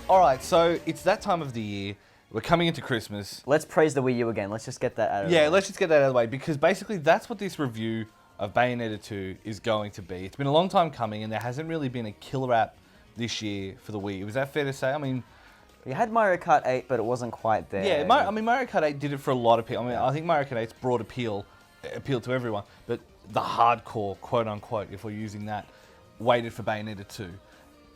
All right, so it's that time of the year. We're coming into Christmas. Let's praise the Wii U again. Let's just get that out of the way. Yeah, let's just get that out of the way because basically that's what this review of Bayonetta 2 is going to be. It's been a long time coming and there hasn't really been a killer app this year for the Wii. Was that fair to say? I mean, we had Mario Kart 8, but it wasn't quite there. yeah, Mario Kart 8 did it for a lot of people. I mean, I think Mario Kart 8's broad appeal to everyone, but the hardcore, quote unquote, if we're using that, waited for Bayonetta 2.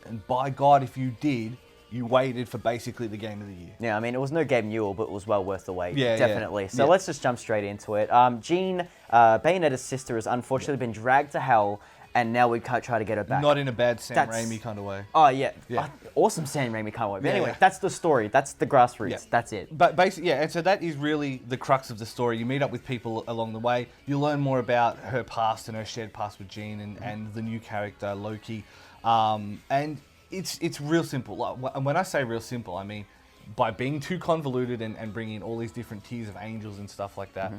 And by God, if you did, you waited for basically the game of the year. Yeah, I mean, it was no Game Newell, but it was well worth the wait. Yeah, definitely. yeah. So let's just jump straight into it. Jean, Bayonetta's sister, has unfortunately been dragged to hell, and now we can't try to get her back. Not in a bad Sam Raimi kind of way. Oh, yeah. Yeah. Awesome Sam Raimi kind of way. But Yeah, anyway, yeah. that's the story. That's the grassroots. Yeah. That's it. But basically, yeah, and so that is really the crux of the story. You meet up with people along the way. You learn more about her past and her shared past with Jean and the new character, Loki. And it's real simple. Like, when I say real simple, I mean by being too convoluted and bringing in all these different tiers of angels and stuff like that.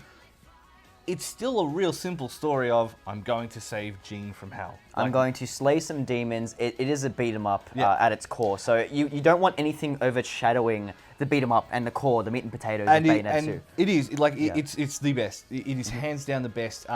It's still a real simple story of, I'm going to save Jean from hell. I'm going to slay some demons. It is a beat 'em up Yeah. at its core. So you don't want anything overshadowing the beat 'em up and the core, the meat and potatoes of Bayonetta 2. It is like Yeah. it's the best. It is hands down the best.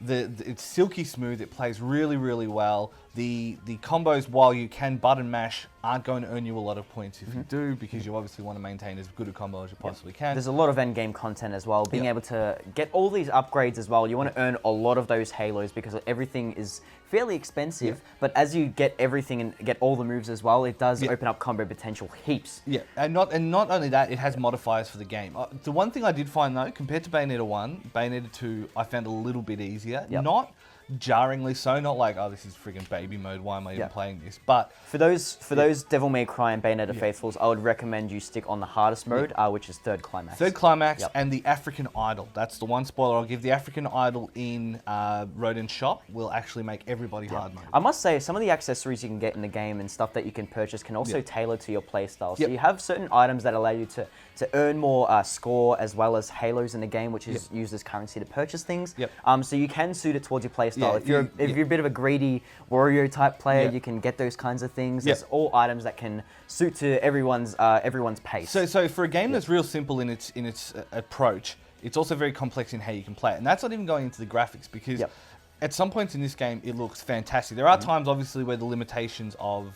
It's silky smooth. It plays really really well. The combos, while you can button mash, aren't going to earn you a lot of points if you do, because you obviously want to maintain as good a combo as you possibly can. There's a lot of end game content as well. Being able to get all these upgrades as well, you want to earn a lot of those halos because everything is fairly expensive. Yeah. But as you get everything and get all the moves as well, it does open up combo potential heaps. Yeah, and not only that, it has modifiers for the game. The one thing I did find though, compared to Bayonetta 1, Bayonetta 2, I found a little bit easier. Yep. Not jarringly so, not like, oh, this is friggin' baby mode, why am I even playing this? But For those Devil May Cry and Bayonetta faithfuls, I would recommend you stick on the hardest mode, which is Third Climax. Third Climax Yep. and the African Idol. That's the one spoiler I'll give. The African Idol in Rodent Shop will actually make everybody hard mode. I must say, some of the accessories you can get in the game and stuff that you can purchase can also tailor to your playstyle. So Yep. you have certain items that allow you to earn more score, as well as halos in the game, which is used as currency to purchase things. Yep. So you can suit it towards your playstyle. Yeah, If you're a bit of a greedy Wario type player, Yep. you can get those kinds of things. Yep. There's all items that can suit to everyone's pace. So for a game that's real simple in its approach, it's also very complex in how you can play it. And that's not even going into the graphics, because at some points in this game, it looks fantastic. There are times, obviously, where the limitations of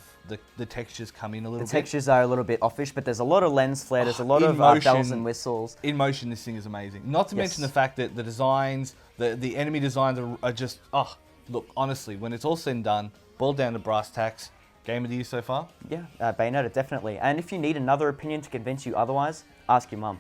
the textures come in a little bit. The textures are a little bit offish, but there's a lot of lens flare, there's a lot of bells and whistles. In motion, this thing is amazing. Not to mention the fact that the designs, the enemy designs are just, look, honestly, when it's all said and done, boiled down to brass tacks, game of the year so far? Yeah, Bayonetta, definitely. And if you need another opinion to convince you otherwise, ask your mum.